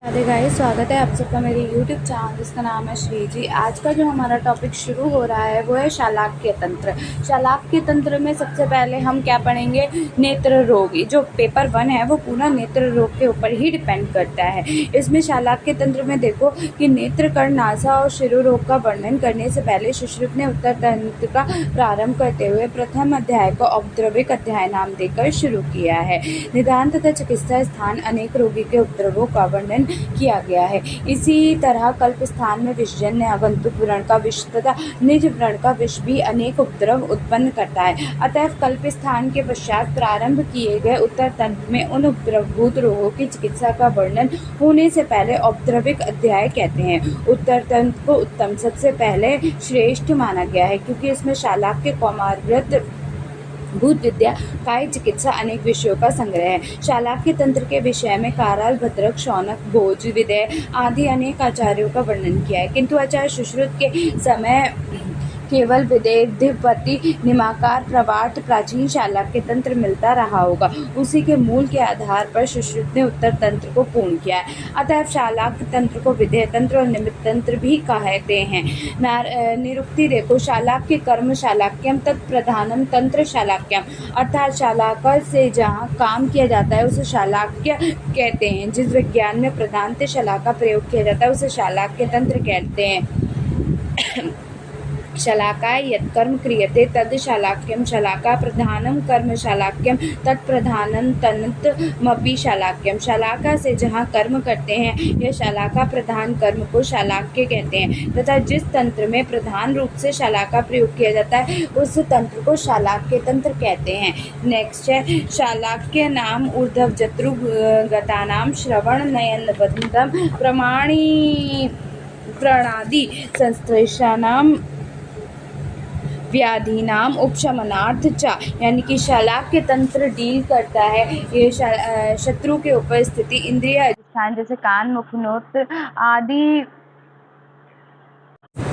Radhe guys, स्वागत है आप सबका मेरे YouTube चैनल जिसका नाम है श्री जी। आज का जो हमारा टॉपिक शुरू हो रहा है वो है शालाक्य तंत्र। शालाक्य तंत्र में सबसे पहले हम क्या पढ़ेंगे, नेत्र रोग। जो पेपर 1 है वो पूरा नेत्र रोग के ऊपर ही डिपेंड करता है। इसमें शालाक्य तंत्र में देखो कि नेत्र कर्ण नासा और शिरोरोग का वर्णन करने से पहले सुश्रुत ने उत्तर तंत्र का प्रारंभ करते हुए प्रथम अध्याय को औपद्रविक अध्याय नाम देकर शुरू किया है। निदान तथा चिकित्सा स्थान अनेक रोगी के उपद्रवों का वर्णन किया गया है। इसी तरह कल्प स्थान में विषजन्य आगंतुक व्रण का विष तथा निज व्रण का विष भी अनेक उपद्रव उत्पन्न करता है। अतएव कल्प स्थान के पश्चात प्रारंभ किए गए उत्तर तंत्र में उन उपद्रवभूत रोगों की चिकित्सा का वर्णन होने से पहले औपद्रविक अध्याय कहते हैं। उत्तर तंत्र को उत्तम, सबसे पहले श्रेष्ठ माना गया है क्योंकि इसमें शालाक्य, कौमारव्रत, भूत विद्या, काय चिकित्सा अनेक विषयों का संग्रह है। शालाक्य तंत्र के विषय में काराल, भद्रक, शौनक, भोज, विदेय आदि अनेक आचार्यों का वर्णन किया है, किंतु आचार्य सुश्रुत के समय केवल विदेय, दिव्यपति, निमाकार, प्रवार्थ, प्राचीन शालाक्य तंत्र मिलता रहा होगा। उसी के मूल के आधार पर सुश्रुत ने उत्तर तंत्र को पूर्ण किया है। अतः शालाक्य तंत्र को विदेय तंत्र और निमित्त तंत्र भी कहते हैं। निरुक्ति देखो, शालाक्य कर्म शालाक्यम तत्प्रधानम तंत्र शालाक्यम, अर्थात शालाका से जहाँ काम किया जाता है उसे शालाक्य कहते हैं। जिस विज्ञान में प्रधानतः शालाका प्रयोग किया जाता है उसे शालाक्य तंत्र कहते हैं। शलाकाय यत्कर्म क्रियते तद शालाक्यम, शलाका प्रधानम कर्म शालाक्यम तत्प्रधानम तन्मपि शालाक्यम। शलाका से जहाँ कर्म करते हैं यह शलाका प्रधान कर्म को शालाक्य कहते हैं तथा जिस तंत्र में प्रधान रूप से शलाका प्रयोग किया जाता है उस तंत्र को शालाक्य तंत्र कहते हैं। नेक्स्ट है शालाक्य नाम ऊर्ध्व जत्रु गतानाम श्रवण नयन बंधम प्रमाणी प्रणादि संश्लेषणाम व्याधिनाम उपशमनार्थ च, यानी कि शालाक्य तंत्र डील करता है ये शत्रु के ऊपर स्थिति इंद्रिय अधिष्ठान जैसे कान, मुख, नेत्र आदि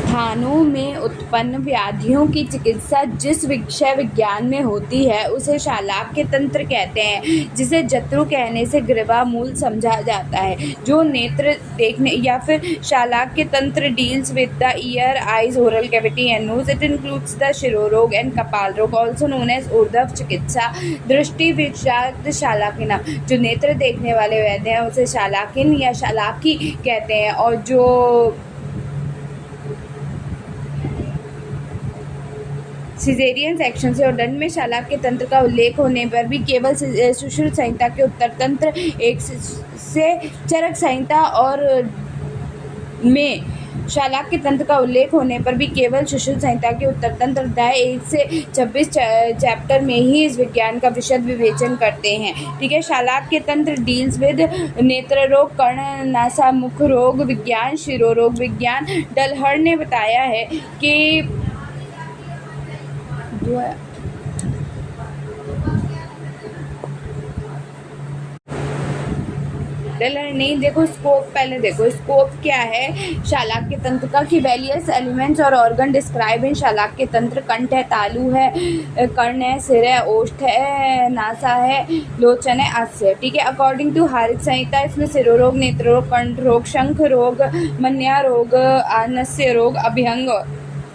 स्थानों में उत्पन्न व्याधियों की चिकित्सा जिस विषय विज्ञान में होती है उसे शालाक्य तंत्र कहते हैं, जिसे जत्रु कहने से ग्रीवा मूल समझा जाता है। जो नेत्र देखने या फिर शालाक्य तंत्र deals with the ear, eyes, oral cavity and nose. It includes the शिरोरोग एंड कपाल रोग, ऑल्सो नोन एज ऊर्ध्व चिकित्सा। दृष्टि विशारद शालाकिनम, जो नेत्र देखने वाले वैद्य हैं उसे शालाकिन या शालाकी कहते हैं। और जो सिजेरियन सेक्शन से और दंड में शालाक्य तंत्र का उल्लेख होने पर भी केवल सुश्रुत संहिता के उत्तर तंत्र 1 से चरक संहिता और में शालाक्य तंत्र का उल्लेख होने पर भी केवल सुश्रुत संहिता के उत्तर तंत्र अध्याय 1 से 26 चैप्टर में ही इस विज्ञान का विशद विवेचन करते हैं। ठीक है, शालाक्य तंत्र डील्स विद नेत्र रोग, कर्ण नासा मुख रोग विज्ञान, शिरोरोग विज्ञान। डलहर ने बताया है कि नहीं, देखो स्कोप, पहले देखो स्कोप क्या है शालाक्य तंत्र का कि वेरियस एलिमेंट्स और ऑर्गन डिस्क्राइब इन शालाक्य तंत्र। कंठ है, तालु है, कर्ण है, सिर है, ओष्ठ है, नासा है, लोचन है, अस्य है। ठीक है, अकॉर्डिंग टू हारित संहिता इसमें सिरोरोग, नेत्र रोग, कंठ रोग, शंख रोग, मन्या रोग, आनस्य रोग, अभ्यंग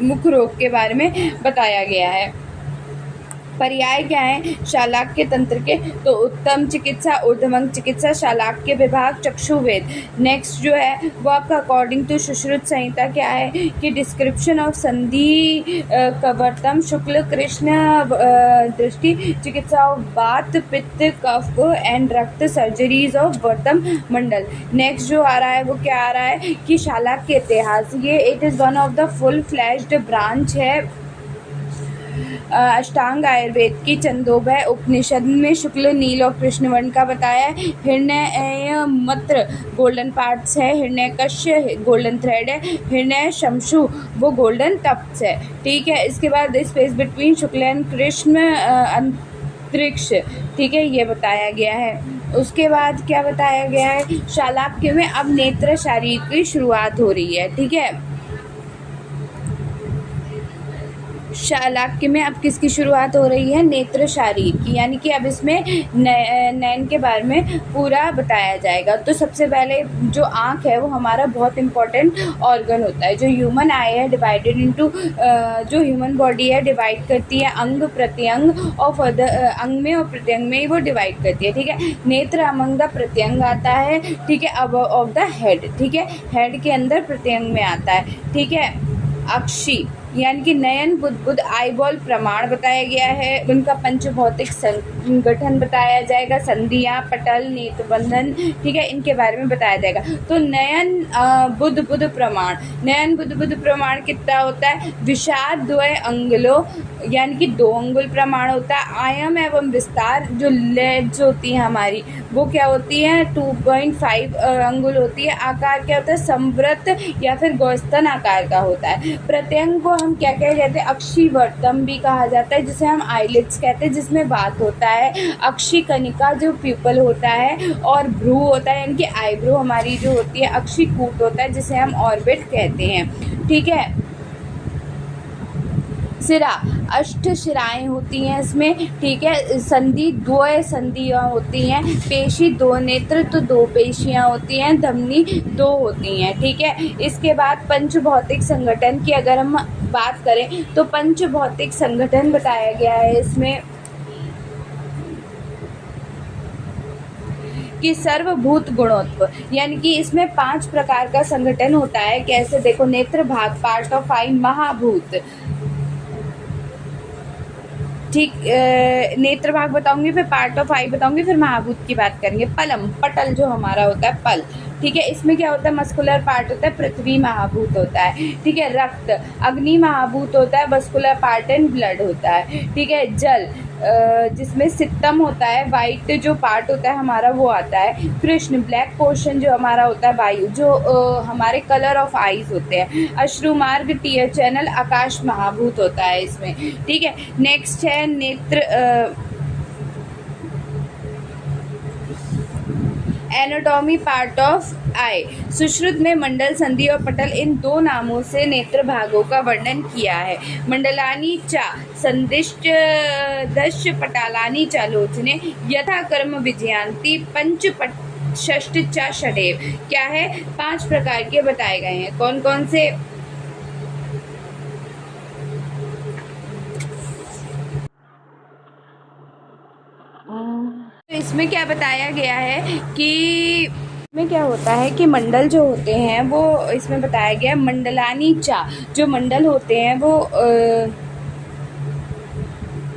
मुख रोग के बारे में बताया गया है। पर्याय क्या है शालाक्य तंत्र के, तो उत्तम चिकित्सा, ऊर्ध्वंग चिकित्सा, शालाक्य विभाग, चक्षुवेद। नेक्स्ट जो है वो आपका अकॉर्डिंग टू सुश्रुत संहिता क्या है कि डिस्क्रिप्शन ऑफ संधि कवर्तम, शुक्ल कृष्ण दृष्टि चिकित्सा ऑफ बात, पित्त, कफ एंड रक्त, सर्जरीज ऑफ वर्तम मंडल। नेक्स्ट जो आ रहा है वो क्या आ रहा है कि शालाक्य इतिहास, ये it is one of the full flashed branch है अष्टांग आयुर्वेद की। छंदोभय उपनिषद में शुक्ल, नील और कृष्ण वर्ण का बताया है। हिरण्य मत्र गोल्डन पार्ट्स है, हिरण्यकश्य गोल्डन थ्रेड है, हिरण्य शमशु वो गोल्डन टप्स है। ठीक है, इसके बाद स्पेस बिटवीन शुक्ल एंड कृष्ण अंतरिक्ष। ठीक है, ये बताया गया है। उसके बाद क्या बताया गया है शालाक्य में अब नेत्र शरीर की शुरुआत हो रही है। ठीक है, शालाक्य में अब किसकी शुरुआत हो रही है? नेत्र शारीर की, यानी कि अब इसमें नयन के बारे में पूरा बताया जाएगा। तो सबसे पहले जो आँख है वो हमारा बहुत इम्पोर्टेंट ऑर्गन होता है। जो ह्यूमन आई है डिवाइडेड इनटू, जो ह्यूमन बॉडी है डिवाइड करती है अंग प्रत्यंग और अंग में और प्रत्यंग में ही वो डिवाइड करती है, ठीक है। नेत्र अमंग द प्रत्यंग आता है, ठीक है, अब ऑफ द हेड, ठीक है, हेड के अंदर प्रत्यंग में आता है, ठीक है। अक्षी यानी कि नयन बुद्बुद आईबॉल प्रमाण बताया गया है। उनका पंचभौतिक संगठन बताया जाएगा। संधियाँ, पटल, नेत्रबंधन, ठीक है, इनके बारे में बताया जाएगा। तो नयन बुद्बुद प्रमाण, नयन बुद्बुद प्रमाण कितना होता है? विषाद द्वय अंगुलों, यानी कि 2 अंगुल प्रमाण होता है। आयम एवं विस्तार, जो लेड्स होती है हमारी वो क्या होती है? 2.5 अंगुल होती है। आकार क्या होता है? संवृत्त या फिर गौस्तन आकार का होता है। प्रत्यंग को हम क्या क्या कहते हैं? अक्षिवर्तम भी कहा जाता है, जिसे हम आईलिड्स कहते हैं, जिसमें बात होता है। अक्षि कनिका जो प्यूपल होता है, और भ्रू होता है, यानी कि आईब्रो हमारी जो होती है। अक्षिकूट होता है जिसे हम ऑर्बिट कहते हैं, ठीक है। सिरा, 8 शिराएँ होती हैं इसमें, ठीक है। संधि, 2 संधियाँ होती हैं। पेशी, 2 नेत्र तो 2 पेशियाँ होती हैं। धमनी 2 होती हैं, ठीक है। इसके बाद पंचभौतिक संगठन की अगर हम बात करें तो पंचभौतिक संगठन बताया गया है इसमें कि सर्वभूत गुणोत्व, यानी कि इसमें 5 प्रकार का संगठन होता है। कैसे? देखो, नेत्र भाग, पार्ट ऑफ आई, महाभूत, ठीक, नेत्र भाग बताऊंगी, फिर पार्ट ऑफ आई बताऊंगी, फिर महाभूत की बात करेंगे। पलम, पटल जो हमारा होता है, पल, ठीक है। इसमें क्या होता है? मस्कुलर पार्ट होता है। पृथ्वी महाभूत होता है, ठीक है। रक्त, अग्नि महाभूत होता है। मस्कुलर पार्ट एंड ब्लड होता है, ठीक है। जल, जिसमें सित्तम होता है। वाइट जो पार्ट होता है हमारा वो आता है। कृष्ण, ब्लैक पोर्शन जो हमारा होता है। वायु, जो हमारे कलर ऑफ आईज होते हैं। अश्रुमार्ग, टीयर चैनल, आकाश महाभूत होता है इसमें, ठीक है। नेक्स्ट है नेत्र, एनाटॉमी पार्ट ऑफ आई। सुश्रुत में मंडल, संधि और पटल, इन 2 नामों से नेत्र भागों का वर्णन किया है। मंडलानी चा संदिष्ट दश पटालानी चालोचने यथा कर्म विजयांती पंच षष्ठ चा षडेव, क्या है? 5 प्रकार के बताए गए हैं। कौन कौन से? तो इसमें क्या बताया गया है कि इसमें क्या होता है कि मंडल जो होते हैं वो इसमें बताया गया है। मंडलानी चा, जो मंडल होते हैं वो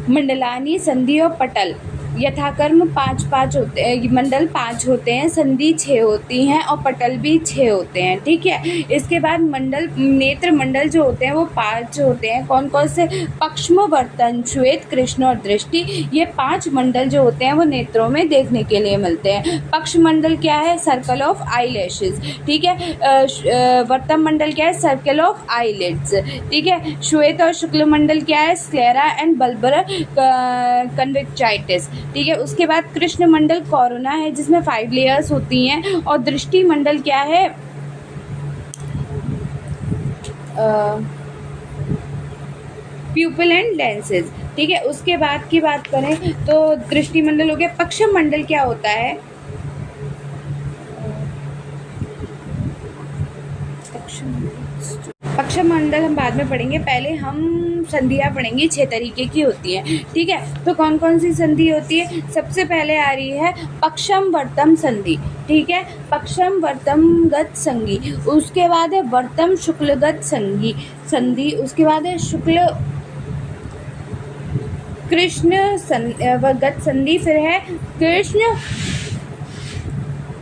मंडलानी, संधि और पटल यथाक्रम 5 होते हैं। मंडल 5 होते हैं, संधि 6 होती हैं और पटल भी 6 होते हैं, ठीक है। इसके बाद मंडल, नेत्र मंडल जो होते हैं वो 5 होते हैं। कौन कौन से? पक्ष्म, वर्तन, श्वेत, कृष्ण और दृष्टि, ये 5 मंडल जो होते हैं वो नेत्रों में देखने के लिए मिलते हैं। पक्ष मंडल क्या है? सर्कल ऑफ आई लैशेज, ठीक है। वर्तन मंडल क्या है? सर्कल ऑफ आई लिड्स, ठीक है। श्वेत और शुक्ल मंडल क्या है? स्क्लेरा एंड बल्बर कन्वेक्टाइटिस, ठीक है। उसके बाद कृष्ण मंडल कोरोना है जिसमें 5 लेयर्स होती हैं। और दृष्टि मंडल क्या है? प्यूपिल एंड लेंसेज, ठीक है। उसके बाद की बात करें तो दृष्टि मंडल हो गया। पक्षम मंडल क्या होता है? पक्षम मंडल हम बाद में पढ़ेंगे, पहले हम संधियाँ पढ़ेंगे। 6 तरीके की होती है, ठीक है। तो कौन कौन सी संधि होती है? सबसे पहले आ रही है पक्षम वर्तम संधि, ठीक है। पक्षम वर्तम गत संधि, उसके बाद है वर्तम शुक्लगत संधि, उसके बाद है शुक्ल कृष्ण गत संधि, फिर है कृष्ण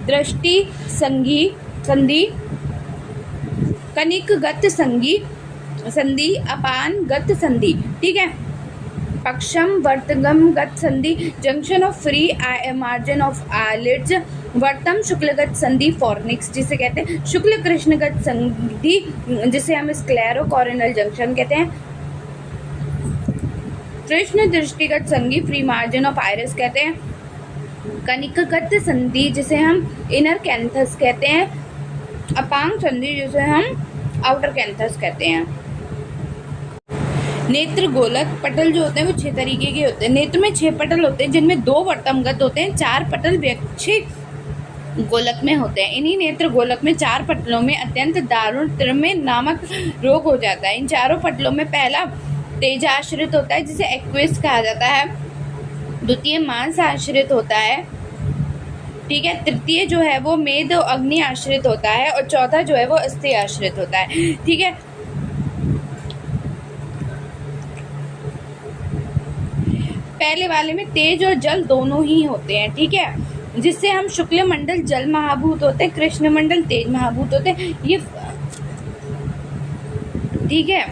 दृष्टि संधि, कनिक गत संधि, अपान गत संधि, ठीक है। पक्षम वर्तगम गत संधि, junction of free margin of eyelids. वर्तम शुक्लगत संधि, फॉर्निक्स जिसे कहते हैं। शुक्ल कृष्णगत संधि जिसे हम स्क्लेरोकोरिनल जंक्शन कहते हैं। कृष्ण दृष्टिगत संधि, फ्री मार्जिन ऑफ आइरिस कहते हैं। कनिकगत संधि जिसे हम इनर कैंथस कहते हैं। अपांग संधि जिसे हम आउटर कैंथस कहते हैं। नेत्र गोलक पटल जो होते हैं वो 6 तरीके के होते हैं। नेत्र में 6 पटल होते हैं जिनमें 2 वर्तमगत होते हैं, 4 पटल वृक्षीय गोलक में होते हैं। इन्हीं नेत्र गोलक में 4 पटलों में अत्यंत दारुण त्रिम्य नामक रोग हो जाता है। इन चारों पटलों में पहला तेज आश्रित होता है जिसे एक्विस कहा जाता है, द्वितीय मांस आश्रित होता है, ठीक है, तृतीय जो है वो मेद और अग्नि आश्रित होता है, और चौथा जो है वो अस्थि आश्रित होता है, ठीक है। पहले वाले में तेज और जल दोनों ही होते हैं, ठीक है, जिससे हम शुक्ल मंडल जल महाभूत होते हैं, कृष्ण मंडल तेज महाभूत होते हैं, ये ठीक है।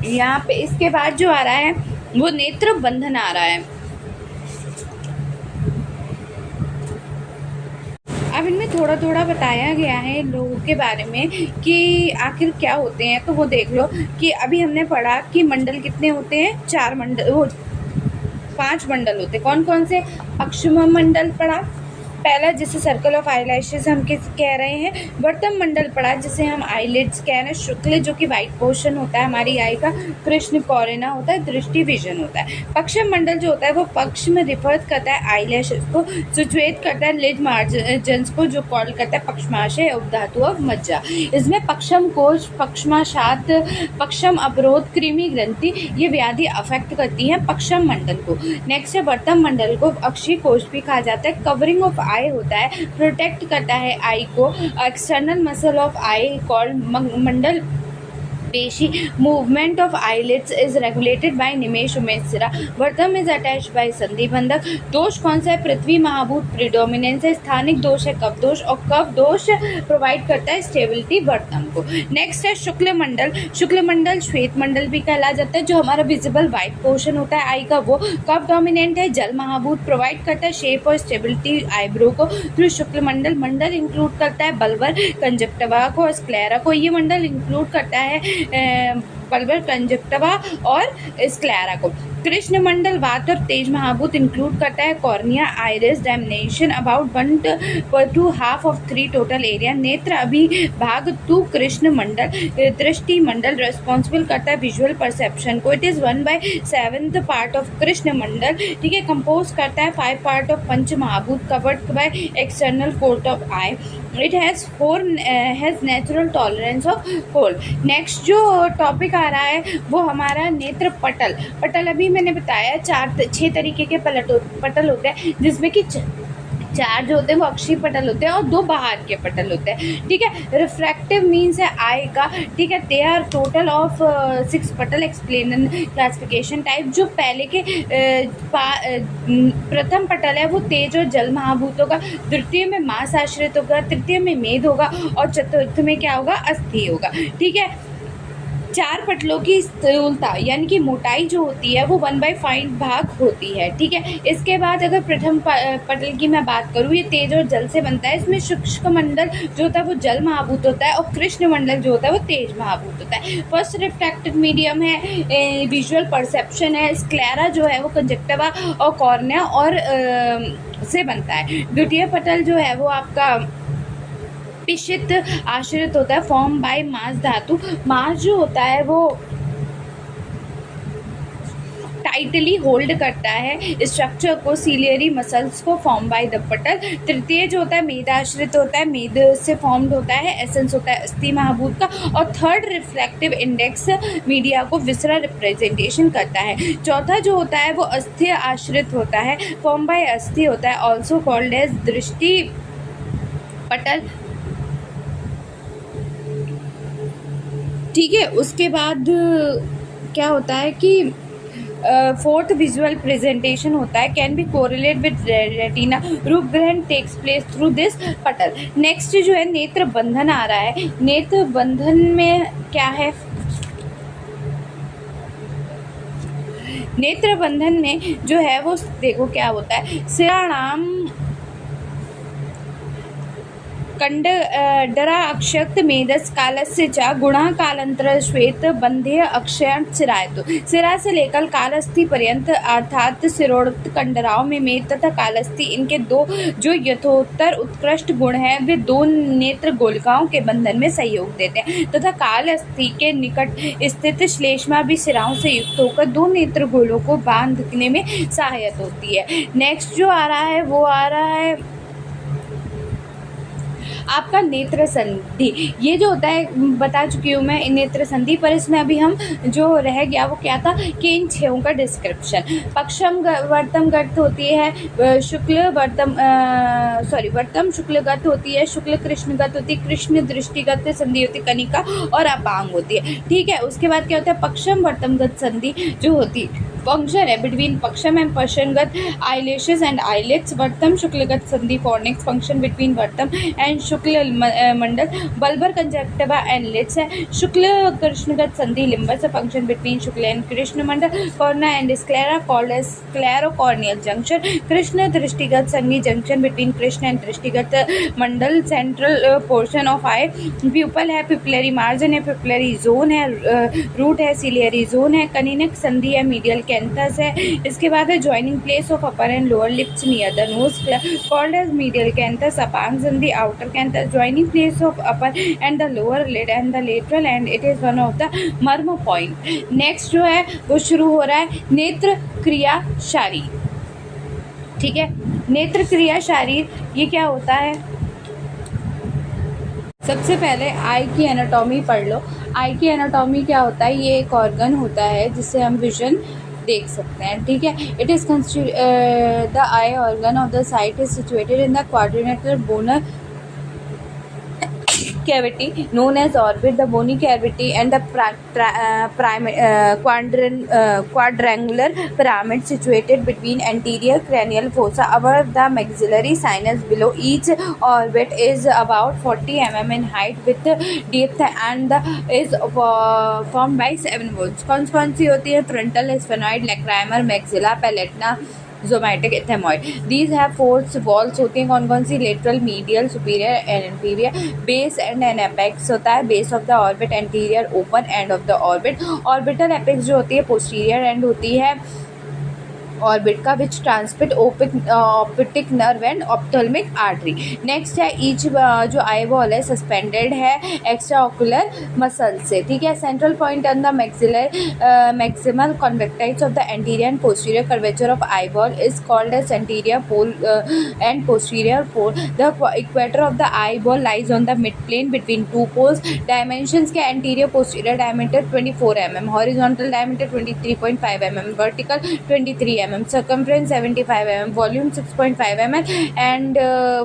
यहाँ पे इसके बाद जो आ रहा है वो नेत्र बंधन आ रहा है। अब इनमें थोड़ा थोड़ा बताया गया है लोगों के बारे में कि आखिर क्या होते हैं, तो वो देख लो कि अभी हमने पढ़ा कि मंडल कितने होते हैं, 4 मंडल, वो 5 मंडल होते हैं। कौन कौन से? अक्षम मंडल पढ़ा पहला, जिसे सर्कल ऑफ आईलैशेस हम कह रहे हैं। वर्तम मंडल पढ़ा जिसे हम आईलिड्स कह रहे हैं। शुक्ल जो कि वाइट पोर्शन होता है हमारी आई का। कृष्ण कौरेना होता है, दृष्टि विजन होता है। पक्षम मंडल जो होता है वो पक्ष में रिफर करता है आईलैशेस को, सिचुएट करता है लिड मार्जिन्स को, जो कॉल करता है पक्षमाशय उपधातु ऑफ मज्जा। इसमें पक्षम कोश, पक्षमाशात, पक्षम अवरोध, कृमि ग्रंथि, ये व्याधि अफेक्ट करती है पक्षम मंडल को। नेक्स्ट है वर्तम मंडल को अक्षी कोश भी कहा जाता है। कवरिंग ऑफ आई होता है, प्रोटेक्ट करता है आई को। External muscle of eye called मंडल पेशी। Movement of eyelids is regulated by निमेश उमेश सिरा। वर्तम इज अटैच्ड बाय संधि बंधक। दोष कौन सा है? पृथ्वी महाभूत प्रिडोमिनेंस है। स्थानिक दोष है कफ दोष, और कफ दोष प्रोवाइड करता है स्टेबिलिटी वर्तम को। नेक्स्ट है शुक्ल मंडल। शुक्ल मंडल श्वेत मंडल भी कहला जाता है। जो हमारा विजिबल व्हाइट पोर्शन होता है आई का वो कफ डोमिनेंट है। जल महाभूत प्रोवाइड करता है शेप और स्टेबिलिटी आईब्रो को थ्रू शुक्ल मंडल। मंडल इंक्लूड करता है बल्बर, कंजक्टिवा को और स्क्लेरा को। ये मंडल इंक्लूड करता है बल्बर, कंजक्टिवा और स्क्लेरा को। कृष्ण मंडल वात और तेज महाभूत इंक्लूड करता है cornea, iris, dimension about 1 to half of 3 total area. नेत्र अभिभाग 2 कृष्ण मंडल। दृष्टि मंडल रिस्पॉन्सिबल करता है विजुअल परसेप्शन को। इट इज 1/7 पार्ट ऑफ कृष्ण मंडल, ठीक है। कंपोज करता है 5 पार्ट ऑफ पंच महाभूत covered by external coat of eye. It has natural tolerance of cold. Next जो टॉपिक आ रहा है वो हमारा नेत्र पटल। पटल अभी मैंने बताया 6 तरीके के पटल होते हैं, जिसमें कि 4 जो होते हैं वो अक्षीय पटल होते हैं और 2 बाहर के पटल होते हैं, ठीक है। रिफ्रैक्टिव मीन्स है आई का, ठीक है। दे आर टोटल ऑफ 6 पटल। Explain classification type. जो पहले के प्रथम पटल है वो तेज और जल महाभूतों का, द्वितीय में मांस आश्रित होगा, तृतीय में मेद होगा, और चतुर्थ में क्या होगा? अस्थि होगा, ठीक है। 4 पटलों की स्थूलता यानी कि मोटाई जो होती है वो 1/5 भाग होती है, ठीक है। इसके बाद अगर प्रथम पटल की मैं बात करूँ, ये तेज और जल से बनता है। इसमें शुष्क मंडल जो होता है वो जल महाभूत होता है, और कृष्ण मंडल जो होता है वो तेज महाभूत होता है। फर्स्ट रिफ्रैक्टिव मीडियम है, विजुअल परसेप्शन है। स्क्लेरा जो है वो कंजक्टिवा और कॉर्निया और से बनता है। द्वितीय पटल जो है वो आपका पिशित आश्रित होता है, फॉर्म बाय मांस धातु। मांस जो होता है वो टाइटली होल्ड करता है स्ट्रक्चर को, सीलियरी मसल्स को, फॉर्म बाय द पटल। तृतीय जो होता है मेद आश्रित होता है, मेद से फॉर्म्ड होता है, एसेंस होता है अस्थि महाभूत का। और थर्ड रिफ्लेक्टिव इंडेक्स मीडिया को विसरा रिप्रेजेंटेशन करता है। चौथा जो होता है वो अस्थि आश्रित होता है, फॉर्म बाय अस्थि होता है, ऑल्सो कॉल्ड एज दृष्टि पटल, ठीक है। उसके बाद क्या होता है कि फोर्थ विजुअल प्रेजेंटेशन होता है, can be correlate with retina. रूप ग्रहण टेक्स प्लेस थ्रू दिस पटल। नेक्स्ट जो है नेत्र बंधन आ रहा है। नेत्र बंधन में क्या है? नेत्र बंधन में जो है वो देखो क्या होता है। सिराणाम कंडरा अक्षक्त मेदस कालस्य च गुणः कालांतर श्वेत बंधे अक्षय सिरायतु। सिरा से लेकर कालस्थी पर्यंत अर्थात सिरोक्त कंडराओं में मेद तथा कालस्थी, इनके दो जो यथोत्तर उत्कृष्ट गुण हैं, वे दो नेत्र गोलिकाओं के बंधन में सहयोग देते हैं तथा कालस्थी के निकट स्थित श्लेष्मा भी सिराओं से युक्त होकर दो नेत्र गोलों को बांधने में सहायक होती है। नेक्स्ट जो आ रहा है वो आ रहा है आपका नेत्र संधि। ये जो होता है बता चुकी हूँ मैं नेत्र संधि, पर इसमें अभी हम जो रह गया वो क्या था कि इन छहों का डिस्क्रिप्शन। पक्षम वर्तम गत होती है, शुक्ल वर्तम वर्तम शुक्लगत होती है, शुक्ल कृष्णगत होती है, कृष्ण दृष्टिगत संधि होती है, कनिका और अपांग होती है। ठीक है, उसके बाद क्या होता है पक्षम वर्तमगत संधि जो होती है फंक्शन है बिटवीन पक्षम एंड पर्शनगत आईलैशेस एंड आईलिड्स। वर्तम शुक्लगत संधि फॉर्निक्स फंक्शन बिटवीन वर्तम एंड शुक्ल मंडल बल्बर कंजक्टिवा एंड लिड्स है। शुक्ल कृष्णगत संधि लिम्बस फंक्शन बिटवीन शुक्ल एंड कृष्ण मंडल cornea and sclera called as sclerocorneal junction. कृष्ण दृष्टिगत संधि जंक्शन बिटवीन कृष्ण एंड दृष्टिगत मंडल central portion of eye. Pupil है, पिपलरी मार्जिन है, पिपलरी जोन है, रूट है, सिलियरी जोन है। कनिनक संधि है, मीडियल कैंथस है। इसके बाद है joining place of upper and lower lips near the nose called as medial canthus. अपांग संधि outer canthus joining place of upper and the lower lid and the lateral and it is one of the मर्म point. Next जो है वो शुरू हो रहा है नेत्र क्रिया शारीर। ठीक है, नेत्र क्रिया शारीर ये क्या होता है? सबसे पहले आई की एनाटॉमी पढ़ लो। आई की एनाटॉमी क्या होता है? ये एक ऑर्गन होता है जिससे हम विजन देख सकते हैं। ठीक है, it is the I organ of the site is situated in the quadrilateral बोनर cavity known as orbit. The bony cavity and the quadrangular pyramid situated between anterior cranial fossa above the maxillary sinus. Below each orbit is about 40 mm in height with depth and is formed by 7 bones. कौन सी होती है? frontal, sphenoid, lacrimal, maxilla, palatina, zygomatic, ethmoid. These have 4 walls होती हैं। कौन सी? Lateral, medial, superior and inferior. Base and an apex होता है। Base of the orbit, anterior, open end of the orbit. Orbital apex जो होती है posterior end होती है ऑर्बिट का which transmit optic nerve and ophthalmic artery. Next है each जो आई बॉल है सस्पेंडेड है एक्स्ट्रा ऑकुलर मसल से। ठीक है, central point on the maximal convexity of the anterior and posterior curvature of eyeball is called as anterior pole and posterior pole. The equator of the eyeball lies on the mid plane between 2 poles. Dimensions के anterior posterior diameter 24 mm, horizontal diameter 23.5 mm, vertical 23 mm, circumference 75 mm, volume 6.5 ml and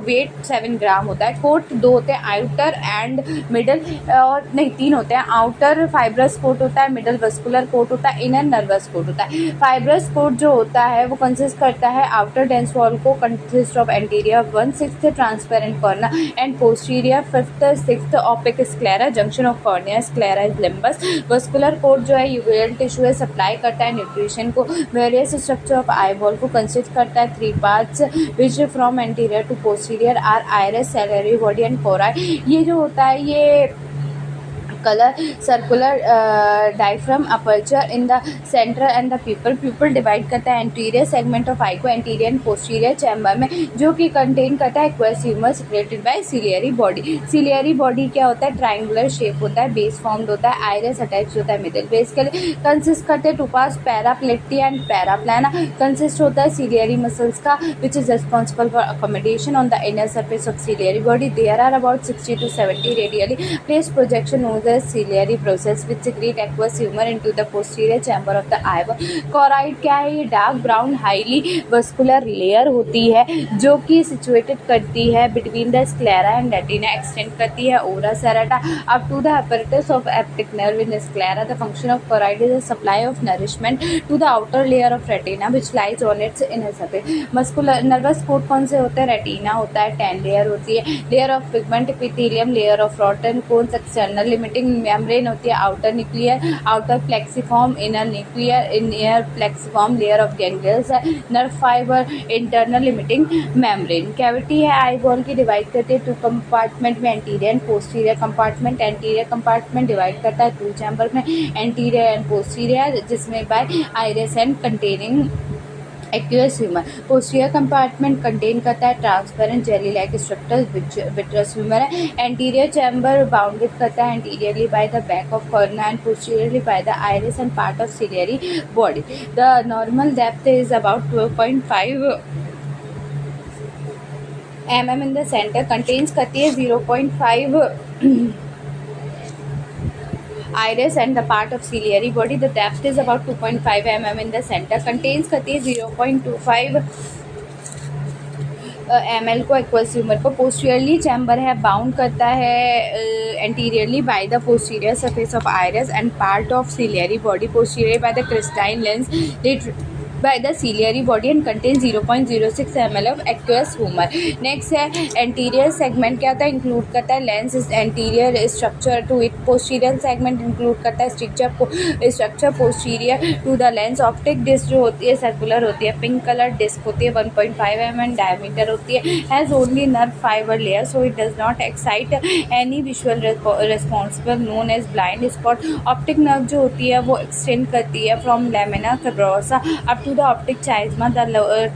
weight 7 gram होता है। Coat 2 होते हैं, outer and middle, और नहीं 3 होते हैं। Outer fibrous coat होता है, मिडल वस्कुलर कोट होता है, इनर नर्वस कोट होता है। फाइब्रस कोट जो होता है वो कंसिस्ट करता है आउटर डेंस वॉल को consist of anterior 1/6 transparent cornea and posterior 5/6 opaque sclera junction of cornea sclera is limbus. Vascular coat जो है यूवेल टिश्यू है, सप्लाई करता है न्यूट्रिशन को। वेरियस स्ट्रक्चर ऑफ आईबॉल को कंसिस्ट करता है 3 parts which from anterior to posterior are iris, ciliary body and कोराई। ये जो होता है ये colour circular diaphragm aperture in the centre and the pupil divide करता है एंटीरियर सेगमेंट ऑफ आई को एंटीरियर एंड पोस्टीरियर चैम्बर में, जो कि कंटेन करता है aqueous humour secreted bye ciliary body. Ciliary body क्या होता है? ट्राइंगुलर शेप होता है, बेस फॉर्म्ड होता है, आइरिस अटैच होता है मिडिल बेस के लिए। कंसिस्ट करते हैं 2 पार्ट्स पैराप्लेटी एंड पैराप्लाना। कंसिस्ट होता है सिलियरी मसल्स का which is responsible for accommodation on the inner surface of ciliary body. There are about 60 to 70 radially placed projection known as ciliary process which secrete aqueous humor into the posterior chamber of the eyeball. Choroid क्या है? ये dark brown highly vascular layer होती है जो कि situated करती है between the sclera and retina, extend करती है ora serrata up to the apparatus of optic nerve in the sclera. The function of choroid is a supply of nourishment to the outer layer of retina which lies on its inner surface. Muscular nervous coat कौन से होते हैं? Retina होता है, 10 layer होती है, layer of pigment epithelium, layer of rods and cones, external limiting membrane होती है outer nuclear, outer plexiform, inner nuclear, inner plexiform, layer of ganglions है, nerve fibre, internal limiting membrane. Cavity है आई बॉल की, divide करती है 2 compartment में, anterior and posterior compartment. Anterior compartment divide करता है 2 चैम्बर में, एंटीरियर एंड पोस्टीरियर, जिसमें by iris and containing aqueous humour. Posterior compartment contain करता है transparent jelly like structure vitreous humour है। एंटीरियर चैम्बर बाउंडेड करता है anteriorly by the back of cornea and posteriorly by the iris and part of ciliary body. The normal depth is about 12.5 mm in the center, contains करती है 0.5 iris and the part of ciliary body. The depth is about 2.5 mm in the center, contains करती है 0.25 ml को aqueous humour को। Posteriorly chamber है bound करता है anteriorly by the posterior surface of iris and part of ciliary body, posterior by the Christine lens by the ciliary body and contains 0.06 ml of aqueous humor. Next है anterior segment, क्या होता है, include करता है lens anterior structure to it. Posterior segment include करता है structure posterior to the lens. Optic disc जो होती है सर्कुलर होती है, पिंक कलर डिस्क होती है, 1.5 mm डायमीटर होती है, has only nerve fibre layer so it does not excite any visual responsible known as blind spot. Optic nerve जो होती है वो एक्सटेंड करती है from lamina fibrosa up to the optic chiasma. The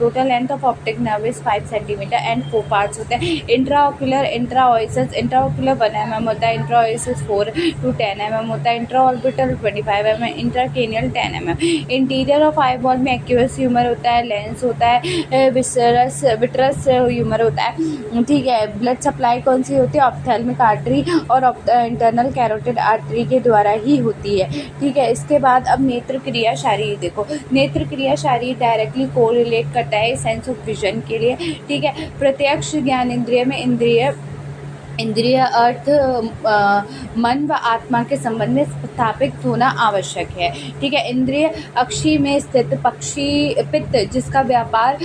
total length of optic nerve is 5 cm and 4 parts होते हैं। Intraocular intraocular 1 mm होता है, इंट्राओइसिस 4 to 10 mm होता है, इंट्राऑर्बिटल 25 mm, इंट्राकेनियल 10 mm। Interior of eye ball में एक्वियस ह्यूमर होता है, lens होता है, विट्रस ह्यूमर होता है। ठीक है, ब्लड सप्लाई कौन सी होती है, ऑप्थेल्मिक आर्टरी और इंटरनल कैरोटिड आर्टरी के द्वारा ही होती है। ठीक है, इसके बाद अब नेत्र क्रिया शारीर देखो। नेत्र क्रिया शारीर डायरेक्टली कोरिलेट करता है सेंस ऑफ विजन के लिए। ठीक है, प्रत्यक्ष ज्ञान इंद्रिय में इंद्रिय अर्थ मन व आत्मा के संबंध में स्थापित होना आवश्यक है। ठीक है, इंद्रिय अक्षी में स्थित पक्षी पित्त जिसका व्यापार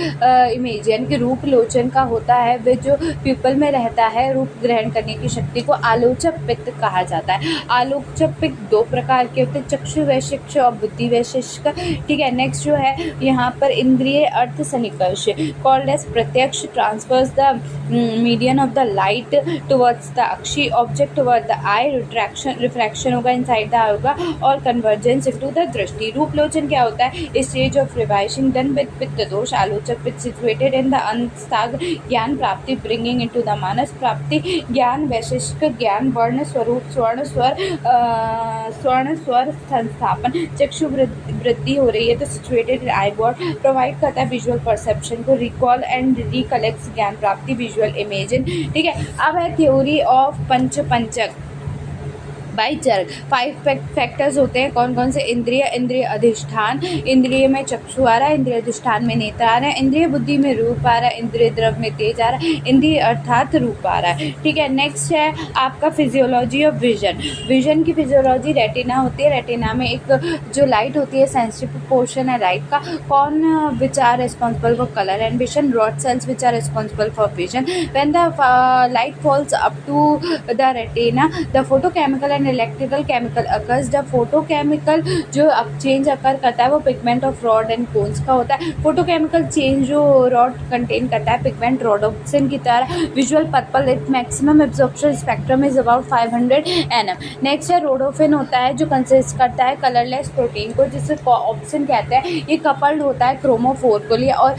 इमेज यानी कि रूप लोचन का होता है, वे जो प्यूपल में रहता है रूप ग्रहण करने की शक्ति को आलोचक पित्त कहा जाता है। आलोचक पित्त 2 प्रकार के होते हैं, चक्षु वैशिष्ट और बुद्धि वैशिष्ट। ठीक है, नेक्स्ट जो है यहाँ पर इंद्रिय अर्थ सन्निकर्ष कॉल्ड एज प्रत्यक्ष transverse the median of the light towards the Akshi object toward the I, refraction होगा इनसाइड द आई होगा, और कन्वर्जेंस इनटू द दृष्टि। रूपलोचन क्या होता है, स्टेज ऑफ रिवाइशिंग डन विद पित्त दोष। आलोचक पित्त सिचुएटेड इन द अंतस्थाग ज्ञान प्राप्ति ब्रिंगिंग इनटू द मानस प्राप्ति ज्ञान वैशिष्ट ज्ञान वर्ण स्वरूप स्वर्ण स्वर संस्थापन चक्षु वृद्धि हो रही है तो situated in eye ball provide करता है विजुअल परसेप्शन को, रिकॉल एंड रिकलेक्ट ज्ञान प्राप्ति विजुअल इमेजिन। ठीक है, अब है theory of Panchak by Churg. 5 factors होते हैं, कौन कौन से, इंद्रिय अधिष्ठान, इंद्रिय में चक्षु आ रहा है, इंद्रिय अधिष्ठान में नेत्र आ रहा है, इंद्रिय बुद्धि में रूप आ रहा है, इंद्रिय द्रव में तेज आ रहा है, इंद्रिय अर्थात रूप आ रहा है। ठीक है, नेक्स्ट है आपका फिजियोलॉजी ऑफ विजन। विजन की फिजियोलॉजी, रेटिना होती है, रेटिना में एक जो लाइट होती है सेंसिटिव पोर्शन है लाइट का, cones which are responsible for colour and vision, rod cells which are responsible for vision. When the light falls up to the retina the photochemical and electrical chemical occurs. The photochemical जो change occur करता है वो pigment of rod and cones का होता है। Photochemical change जो rod contain करता है पिगमेंट रोडोप्सिन की तरह। Visual purple it maximum absorption spectrum is about 500 nm। Next है रोडोफिन होता है जो कंसिस्ट करता है कलरलेस प्रोटीन को जिसे ऑप्सिन कहते हैं। ये कपल्ड होता है क्रोमोफोर के लिए और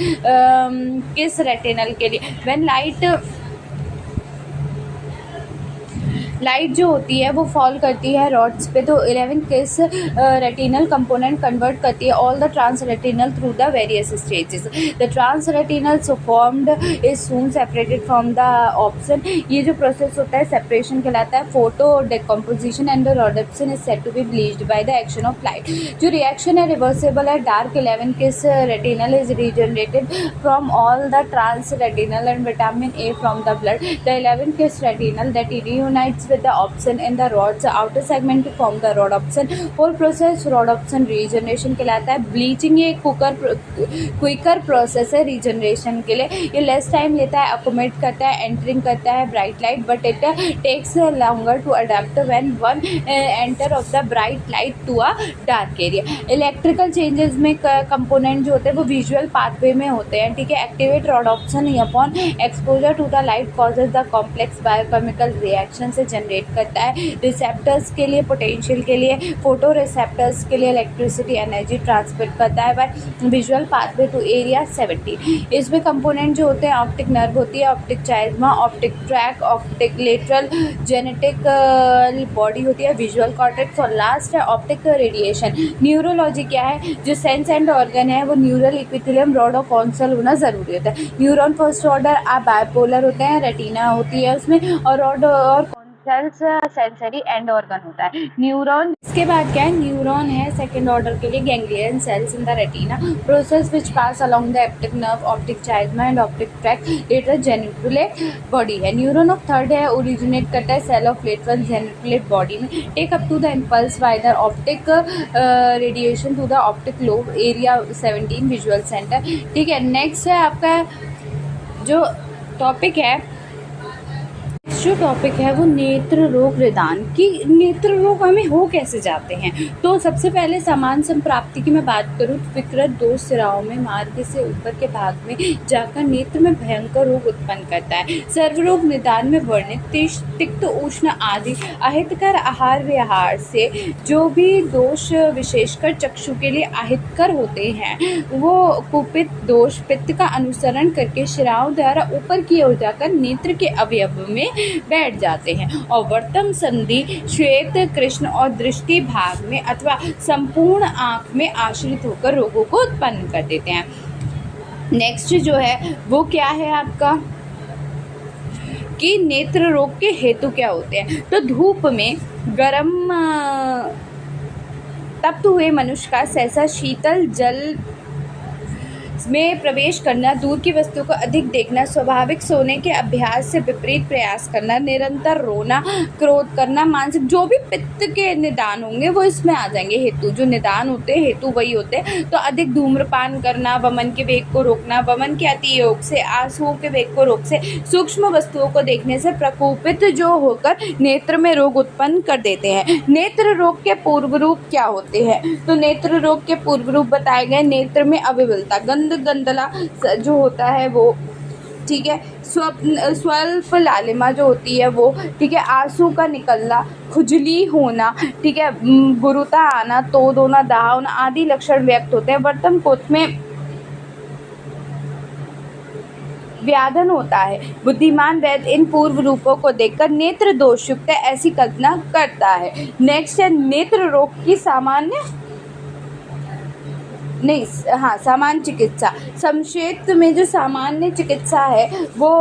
किस रेटिनल के लिए। व्हेन लाइट जो होती है वो फॉल करती है रॉड्स पे तो 11 किस रेटिनल कंपोनेंट कन्वर्ट करती है all the trans retinal through the various stages. The trans retinal so formed is soon separated from the opsin. ये जो प्रोसेस होता है सेपरेशन कहलाता है। Photo decomposition and the rhodopsin is said to be bleached by the action of light. जो reaction है reversible है। Dark 11 cis retinal is regenerated from all the trans retinal and vitamin A from the blood. The 11 cis retinal that reunites with the opsin in the rod's outer segment to form the rhodopsin. whole process rhodopsin regeneration कहलाता है. Bleaching ये quicker process है regeneration के लिए. ये less time लेता है, accommodate करता है, एंटरिंग करता है bright light, but it takes longer to adapt when one enter off the bright light to a dark area. Electrical changes में कंपोनेंट जो होते हैं वो विजुअल पाथवे में होते हैं. ठीक है. Activate rhodopsin upon exposure to the light causes the complex biochemical reaction से जनरेट करता है. रिसेप्टर्स के लिए पोटेंशियल के लिए, फोटो रिसेप्टर्स के लिए इलेक्ट्रिसिटी एनर्जी ट्रांसफर करता है by visual pathway to area 70. इसमें कंपोनेंट जो होते हैं ऑप्टिक नर्व होती है, optic chiasma, optic tract, optic lateral genetic body होती है, विजुअल कॉर्टेक्स और लास्ट है ऑप्टिक रेडिएशन. न्यूरोलॉजी क्या है? जो सेंस एंड ऑर्गन है वो न्यूरल इक्विथिलियम रॉड और कॉन्सल होना जरूरी होता है. न्यूरॉन फर्स्ट ऑर्डर आप बायपोलर होते हैं, रेटिना होती है उसमें, और रॉड और सेल्स सेंसरी एंड ऑर्गन होता है. न्यूरॉन इसके बाद क्या है? न्यूरॉन है सेकंड ऑर्डर के लिए, ganglion cells in the retina, process which pass along the optic nerve, optic chiasma and optic tract, lateral geniculate body है. न्यूरॉन ऑफ थर्ड है, ओरिजिनेट करता है cell of lateral geniculate body में, take up to the impulse by the optic radiation to the optic lobe area 17 visual centre. ठीक है. Next है आपका जो टॉपिक है, जो टॉपिक है वो नेत्र रोग निदान की. नेत्र रोग हमें हो कैसे जाते हैं? तो सबसे पहले समान संप्राप्ति की मैं बात करूँ तो विकृत दोष सिराओं में मार्ग से ऊपर के भाग में जाकर नेत्र में भयंकर रोग उत्पन्न करता है. सर्वरोग निदान में वर्णित तिक्त उष्ण आदि अहितकर आहार विहार से जो भी दोष विशेषकर चक्षु के लिए अहितकर होते हैं वो कुपित दोष पित्त का अनुसरण करके शिराओं द्वारा ऊपर की ओर जाकर नेत्र के अवयव में बैठ जाते हैं और वर्तम संधि श्वेत कृष्ण और दृष्टि भाग में अथवा संपूर्ण आंख में आश्रित होकर रोगों को उत्पन्न कर देते हैं. नेक्स्ट जो है वो क्या है आपका कि नेत्र रोग के हेतु क्या होते हैं. तो धूप में गर्म तप्त हुए मनुष्य का सहसा शीतल जल में प्रवेश करना, दूर की वस्तु को अधिक देखना, स्वाभाविक सोने के अभ्यास से विपरीत प्रयास करना, निरंतर रोना, क्रोध करना, मानसिक जो भी पित्त के निदान होंगे वो इसमें आ जाएंगे. हेतु जो निदान होते हैं हेतु वही होते हैं. तो अधिक धूम्रपान करना, वमन के वेग को रोकना, वमन के अति योग से, आंसुओं के वेग को रोक से, सूक्ष्म वस्तुओं को देखने से प्रकोपित जो होकर नेत्र में रोग उत्पन्न कर देते हैं. नेत्र रोग के पूर्व रूप क्या होते हैं? तो नेत्र रोग के पूर्व रूप बताए गए नेत्र में अविवलता, गंदला जो होता है वो. ठीक है. स्वल्प लालिमा जो होती है वो. ठीक है. आंसू का निकलना, खुजली होना, ठीक है, गुरुता आना, तोद होना, दाह होना आदि लक्षण व्यक्त होते हैं. वर्तम कोथ में व्याधन होता है. बुद्धिमान वैद्य इन पूर्व रूपों को देखकर नेत्र दोष युक्त ऐसी कल्पना करता है. नेक्स्ट है नेत्र रोग की सामान्य चिकित्सा. संक्षेप में जो सामान्य चिकित्सा है वो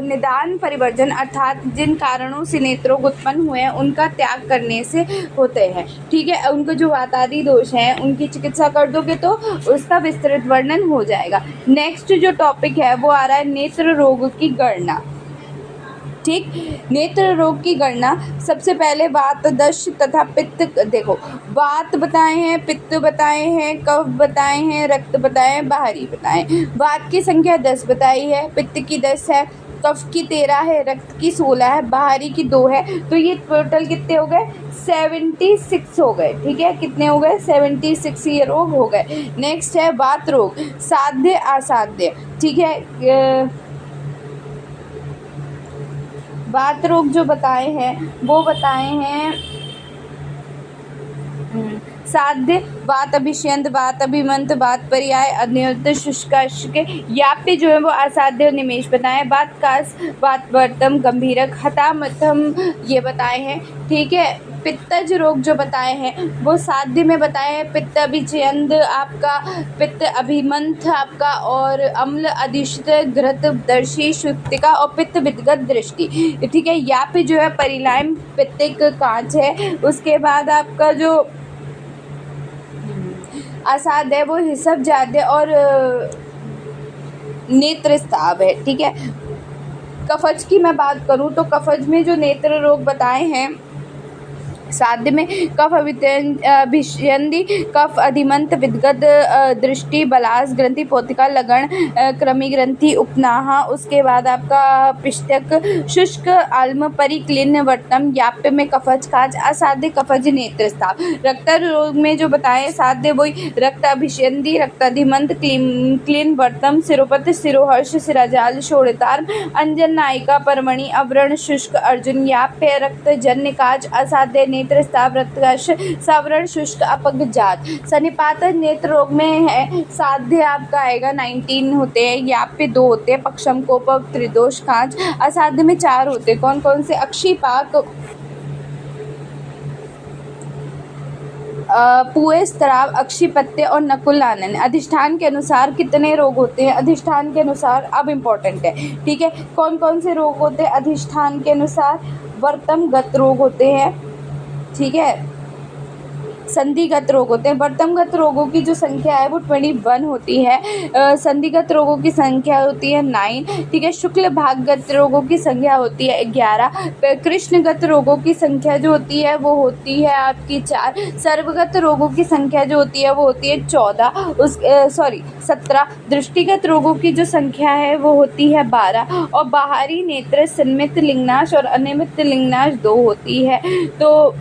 निदान परिवर्जन अर्थात जिन कारणों से नेत्रोग उत्पन्न हुए हैं उनका त्याग करने से होते हैं. ठीक है. उनको जो वातादि दोष हैं उनकी चिकित्सा कर दोगे तो उसका विस्तृत वर्णन हो जाएगा. नेक्स्ट जो टॉपिक है वो आ रहा है नेत्र रोग की गणना. ठीक. नेत्र रोग की गणना सबसे पहले वात, दस्त तथा पित्त. देखो वात बताए हैं, पित्त बताए हैं, कफ बताए हैं, रक्त बताए हैं, बाहरी बताए हैं. वात की संख्या 10 बताई है, पित्त की 10 है, कफ की 13 है, रक्त की 16 है, बाहरी की 2 है. तो ये टोटल कितने हो गए? 76 हो गए. ठीक है. कितने हो गए? 76 ये रोग हो गए. नेक्स्ट है वात रोग, साध्य असाध्य. ठीक है. वात रोग जो बताए हैं वो बताए हैं साध्य, वात अभिष्यंत, वात अभिमंत, वात पर्याय, अग्निहोत्र, शुष्काष्ट. याप्य जो है वो असाध्य और निमेश बताए. वात कास, वात वर्तम, गंभीरक, हतामथम ये बताए हैं. ठीक है. पित्तज रोग जो बताए हैं वो साध्य में बताए हैं. पित्त अभिचयंद आपका, पित्त अभिमंथ आपका, और अम्ल अधिष्ठ, घृत दर्शी, शुक्तिका और पित्त विदगत दृष्टि. ठीक है. याप्य जो है परिलायम पित्तिक कांच है. उसके बाद आपका जो असाध्य है वो हिसब, जाद्य और नेत्र स्ताव है. ठीक है. कफज की मैं बात करूँ तो कफज में जो नेत्र रोग बताए हैं साध्य में कफ अभिष्यंदी, कफ अधिमंत, विदगत दृष्टि, बलास ग्रंथि, पोतिका लगन, क्रमी ग्रंथि, उपनाहा, उसके बाद आपका पिष्टक, शुष्क, आल्म, परिक्लीन, वर्तम, याप्य में कफज खाज, असाध्य कफज नेत्र स्ताव। रक्त रोग में जो बताए साध्य वही रक्त अभिष्यंदी, रक्त अधिमंत, क्लीन, वर्तम, सिरोपत, सिरोहर्ष, सिराजाल, शोणितार, अंजन, नायिका, परमणि, अव्रण, शुष्क, अर्जुन, याप्य रक्त जन्य काज, असाध्य नेत्र स्ताव, रक्तकश, सवरण, शुष्क, अपगजात। सन्निपात नेत्र रोग में है साध्य आपका आएगा 19 होते हैं, याप्य 2 होते हैं, पक्षम, कोपक, त्रिदोष, कांच। असाध्य में 4 होते हैं, कौन कौन से? अक्षिपाक, पुए, स्त्राव, अक्षिपत्य और नकुल आनन। अधिष्ठान के अनुसार कितने रोग होते हैं? अधिष्ठान के अनुसार अब इम्पोर्टेंट है, ठीक है। कौन कौन से रोग होते हैं अधिष्ठान के अनुसार? वर्तमगत रोग होते हैं, ठीक है, संधिगत रोग होते हैं। वर्तमगत रोगों की जो संख्या है वो 21 होती है, संधिगत रोगों की संख्या होती है 9, ठीक है। शुक्ल भागगत रोगों की संख्या होती है 11, कृष्णगत रोगों की संख्या जो होती है वो होती है आपकी 4, सर्वगत रोगों की संख्या जो होती है वो होती है 17, दृष्टिगत रोगों की जो संख्या है वो होती है 12, और बाहरी नेत्र संमित लिंगनाश और अनियमित लिंगनाश 2 होती है। तो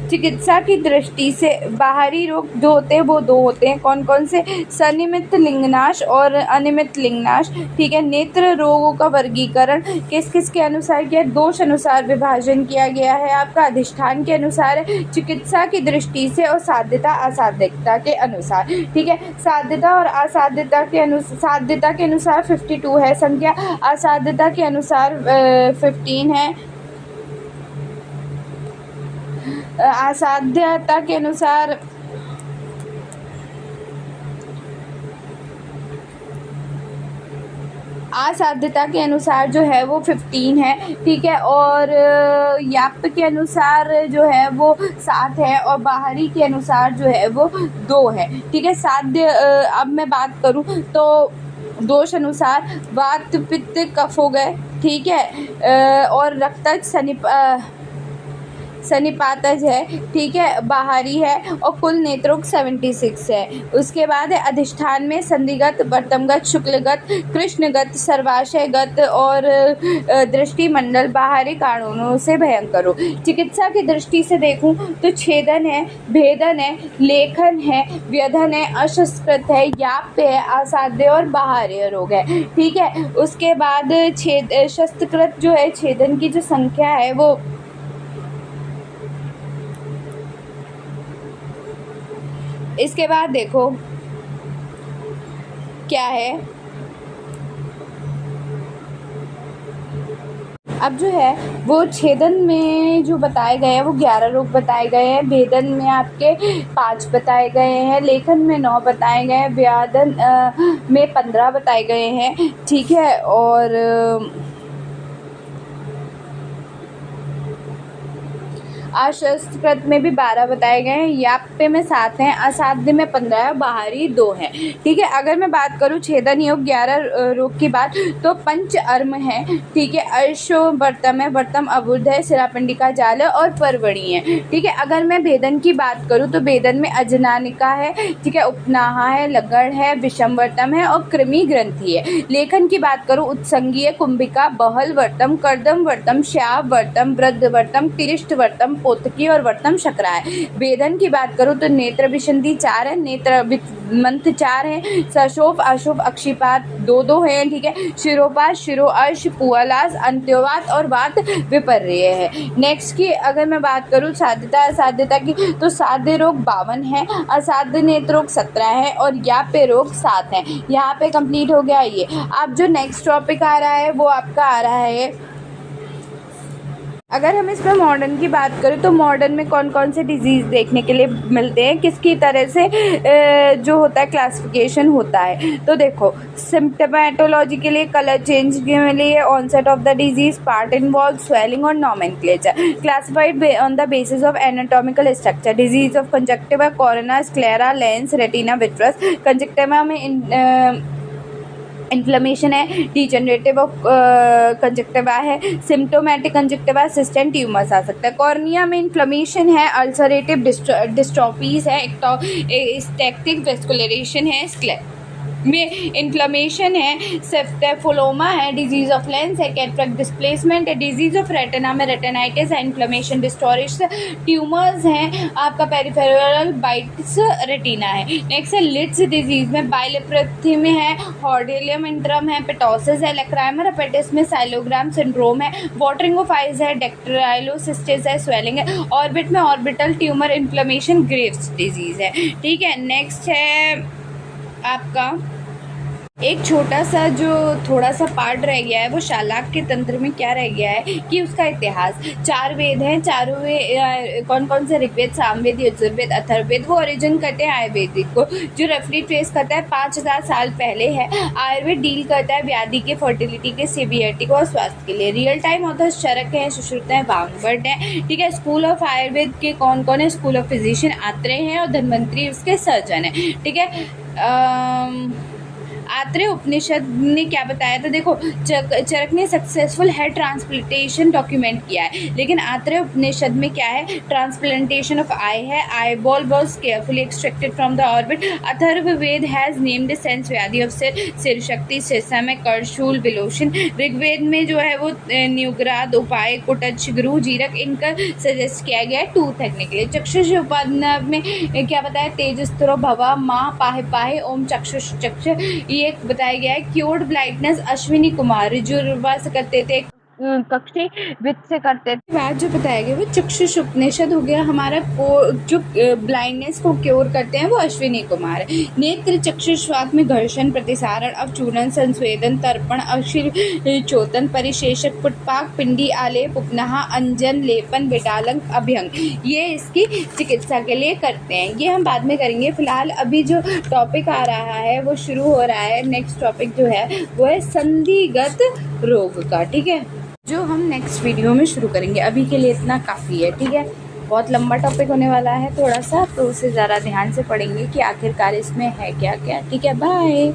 चिकित्सा की दृष्टि से बाहरी रोग जो होते हैं वो 2 होते हैं, कौन कौन से? सनियमित लिंगनाश और अनियमित लिंगनाश, ठीक है। नेत्र रोगों का वर्गीकरण किस किस के अनुसार किया? दोष अनुसार विभाजन किया गया है आपका, अधिष्ठान के अनुसार, चिकित्सा की दृष्टि से, और साध्यता असाध्यता के अनुसार, ठीक है। साध्यता और असाध्यता के अनुसार 52 है संख्या, असाध्यता के अनुसार 15 है, असाध्यता के अनुसार जो है वो 15 है, ठीक है। और याप के अनुसार जो है वो 7 है, और बाहरी के अनुसार जो है वो 2 है, ठीक है। साध्य अब मैं बात करूं तो दोष अनुसार वात, पित्त, कफ हो गए, ठीक है, और रक्तज सन्निपातज है, ठीक है, बाहरी है, और कुल नेत्रोग 76 है। उसके बाद है अधिष्ठान में संधिगत, वर्तमगत, शुक्लगत, कृष्णगत, सर्वाशयगत और दृष्टिमंडल बाहरी कारणों से भयंकर हो। चिकित्सा की दृष्टि से देखूं तो छेदन है, भेदन है, लेखन है, व्यधन है, अशस्कृत है, याप्य है, असाध्य और बाहरी रोग है, ठीक है। उसके बाद शस्त्रकृत जो है छेदन की जो संख्या है वो इसके बाद देखो क्या है, अब जो है वो छेदन में जो बताए गए हैं वो 11 रोग बताए गए हैं, भेदन में आपके 5 बताए गए हैं, लेखन में 9 बताए गए हैं, व्याधन में 15 बताए गए हैं, ठीक है। और अशस्त्रकृत में भी 12 बताए गए हैं, याप्य में 7 हैं, असाध्य में 15 है, बाहरी 2 हैं, ठीक है। अगर मैं बात करूँ छेदन योग 11 रोग की बात तो पंच अर्म है, ठीक है, अर्शो वर्तम है, वर्तम अबुध है, सिरापिंडिका जाल और परवणी है, ठीक है। अगर मैं भेदन की बात करूँ तो भेदन में अजनानिका है, ठीक है, उपनाहा है, लगड़ है, विषमवर्तम है और कृमि ग्रंथि है। लेखन की बात करूँ उत्संगीय, कुंभिका, बहल वर्तम, कर्दम वर्तम, श्याव वर्तम, वृद्ध वर्तम, तिरिष्ट वर्तम, पोतकी और वर्तम शकरा है। वेदन की बात करूँ तो नेत्र विशंति 4 है, नेत्र मंथ 4 है, सशोफ, अशोफ, अक्षिपात 2 है, ठीक है, शिरोपात, शिरोअर्श, पुअलास, अंत्योवात और वात विपर्य है। नेक्स्ट की अगर मैं बात करूँ साध्यता असाध्यता की तो साध्य रोग 52 है, असाध्य नेत्र रोग 17 है और याप्य रोग 7 है। यहाँ पे कंप्लीट हो गया ये। अब जो नेक्स्ट टॉपिक आ रहा है वो आपका आ रहा है, अगर हम इसमें मॉडर्न की बात करें तो मॉडर्न में कौन कौन से डिजीज़ देखने के लिए मिलते हैं, किसकी तरह से जो होता है क्लासिफिकेशन होता है। तो देखो सिम्टोमेटोलॉजी के लिए, कलर चेंज के लिए, onset of the disease, part involve, swelling और nomenclature, classified on the basis of anatomical structure, disease of conjunctiva, corona, sclera, lens, retina, vitreous. Conjunctiva में इन्फ्लेमेशन है, डिजनरेटिव ऑफ कंजक्टिवा है, symptomatic conjunctiva, सिस्टेंट tumours आ सकता है। Cornea में inflammation है, अल्सरेटिव डिस्ट्रॉफीज है, स्टैटिक वेस्कुलरेशन है, में इन्फ्लेमेशन है, सेप्टेफोलोमा है, डिजीज ऑफ लेंस है, कैटरेक्ट डिस्प्लेसमेंट है, डिजीज ऑफ रेटिना में रेटिनाइटिस है, इन्फ्लेमेशन डिस्टोरिश ट्यूमर्स हैं, आपका पेरिफेरल बाइट्स रेटिना है। नेक्स्ट है लिड्स डिजीज में बाइलेप्रेथी है, हॉर्डेलियम इंट्रम है, पेटोसिस है, लेक्राइमर हेपेटिस में साइलोग्राम सिंड्रोम है, वाटरिंग ऑफ आइज है, डेक्ट्राइलोसिस्टिस है, स्वेलिंग है, ऑर्बिट में orbital tumour inflammation Graves disease है। ठीक है, नेक्स्ट है आपका एक छोटा सा जो थोड़ा सा पार्ट रह गया है, वो शालाक्य तंत्र में क्या रह गया है कि उसका इतिहास। 4 वेद हैं, चारों वेद कौन कौन से? ऋग्वेद, सामवेद, यजुर्वेद, अथर्ववेद। वो ओरिजिन करते हैं आयुर्वेदिक को, जो रफली ट्रेस करता है 5000 साल पहले है। आयुर्वेद डील करता है व्याधि के, फर्टिलिटी के, सीवियरिटी को और स्वास्थ्य के लिए। रियल टाइम ऑथर्स चरक हैं, सुश्रुत हैं, वामवर्त हैं। ठीक है, स्कूल ऑफ आयुर्वेद के कौन कौन है? स्कूल ऑफ फिजिशियन आत्रेय हैं और धन्वंतरी उसके सर्जन है। ठीक है, आत्रेय उपनिषद ने क्या बताया था? देखो, चरक ने सक्सेसफुल हेड ट्रांसप्लांटेशन डॉक्यूमेंट किया है, लेकिन आत्रेय उपनिषद में क्या है? ट्रांसप्लांटेशन ऑफ आई है। Eye ball was carefully extracted from the orbit. Atharvaveda has named sense व्याधि ऑफ सिर शक्ति, सिरसा में करशूल, विलोशन। ऋग्वेद में जो है वो न्यूग्राद, उपाय, कुटच, गुरु, जीरक, इनका सजेस्ट किया गया है टूथ रखने के लिए। चक्षुष उपनिषद में क्या बताया? तेजस्त्रो भवा माँ पाहे पाहे ओम चक्षुष चक्ष, ये बताया गया है। क्योर्ड ब्लाइंडनेस अश्विनी कुमार जुर्वा से करते थे, कक्षी वित्त से करते थे। बात जो बताया गया वो चक्षुष उपनिषद हो गया हमारा। जो ब्लाइंडनेस को क्योर करते हैं वो अश्विनी कुमार है। नेत्र चक्षुष्वात में घर्षण, प्रतिसारण, अवचूर्णन, संस्वेदन, तर्पण, अक्षीर चोतन, परिशेषक, पुटपाक, पिंडी आलेप, उपनाह, अंजन, लेपन, विटालंक, अभ्यंग, ये इसकी चिकित्सा के लिए करते हैं। ये हम बाद में करेंगे। फिलहाल अभी जो टॉपिक आ रहा है वो शुरू हो रहा है। नेक्स्ट टॉपिक जो है वो है संधिगत रोग का। ठीक है, जो हम नेक्स्ट वीडियो में शुरू करेंगे। अभी के लिए इतना काफ़ी है। ठीक है, बहुत लंबा टॉपिक होने वाला है थोड़ा सा, तो उसे ज़रा ध्यान से पढ़ेंगे कि आखिरकार इसमें है क्या क्या। ठीक है, बाय।